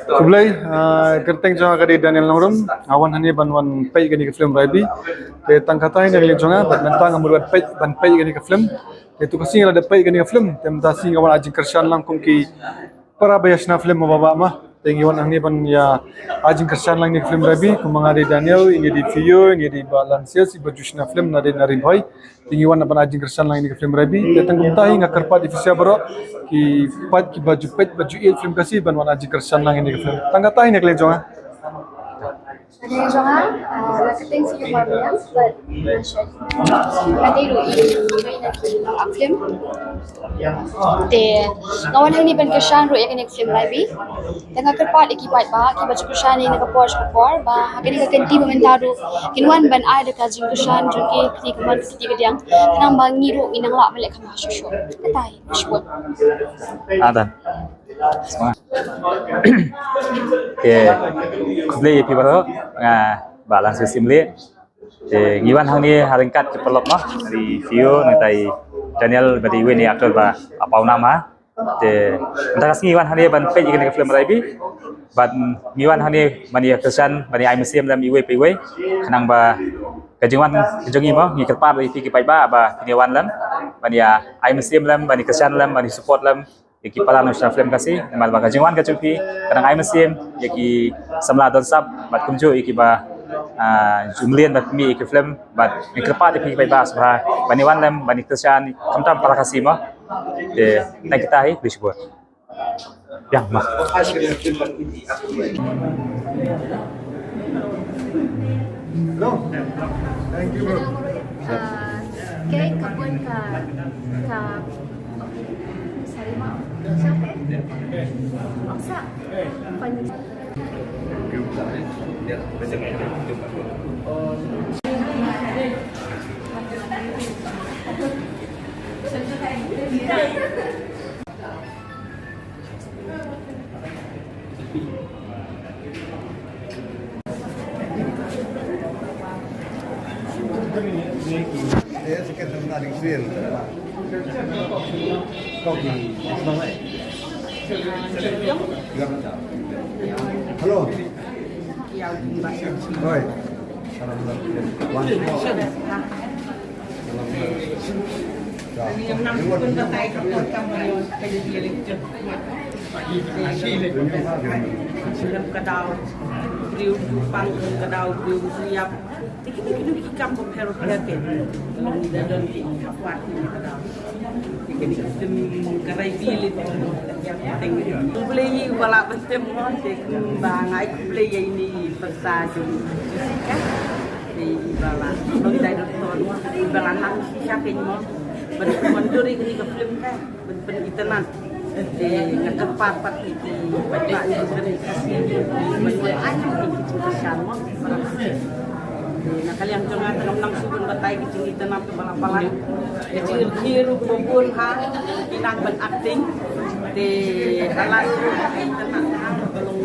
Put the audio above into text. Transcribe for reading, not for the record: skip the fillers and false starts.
Kublai, kerteng jonga kadi Daniel Nongrum, awan hani banwan pay gani ke film Raibi, te tangkatai ni lin jonga, bat mentang amulwat pay ban pay gani ke film, te tu kasing ala de pay gani ke film, te mtasi awan ajin kershan lang kum ki para bayasna film mababa mah, te ngiwan hani ban ya ajin kershan lang ni film Raibi, kumangari Daniel, ini di Vio, ini di Balansia si bajusna film nade narin boy, te ngiwan ban ajin kershan lang ni ke film Raibi, te tangkum tahi ngakar pat ifisya baro, ki pat ki baju pet baju il film kasih ban wan ajin kershan lang ini ke film, tangkatai ni kalian jonga. Ada jangan, marketing sih cuma bilang, but nanti lu ini nak film. Te, ngawan hari ni ban kesan ru yang film lagi. Tengah kerpat ikipat bah, ki baju kesan ni nak Porsche kopor, bah hari ni kenti mementaru, kinwan ban ai dekat jing kesan jengki kini keman kiti kediang, kenang bangi ru inang lak melek kamah susu. Ketai, sebut. Ada. Semangat. Kublai pi baru balang sesimle. Ngiwan hang ni haringkat pelop mah dari Vio nanti Daniel badi we ni aktor ba apau nama. Entah kasih ngiwan hang ni ban pej ikan film Raibi. Ban ngiwan hang ni mani kesan mani ai museum dalam iwe pe we. Kanang ba kejengwan kejengi mah ngi kerpa dari pi pai ba ngiwan lam mani ai museum lam mani kesan lam mani support lam yaki pala national film kasih mal ba kejengwan ka chupi kadang ai museum yaki samla don sab bat kumju yaki ba jumlian bat mi yaki film bat ngi kerpa dari pi pai ba sabha bani wan lam bani kesan kamtam pala kasih mah de nak kita hi disebut yang mah Thank you bro. Kayak kebun ka Sarima. Siapa? Maksa. Saya sikit menarik swil. Kau di mana? Halo. Oi. Film kadau, riu pang kadau riu siap. Ini kampung hero kreatif. Dan kawan kadau. Ini film karai bilit yang penting. Beli wala bentem monte bangai beli ini persaju. Kan? Di bala. Doi dai doktor bala nak siapin mo. Berduri ini ke film kan. Ben internet. Di ngekepat itu banyak yang kasih menjual aja itu sama nah kalian jangan tenang subun batai kecil itu nak balap-balap kecil kiru kubun ha pinang ben acting di alas itu nak belum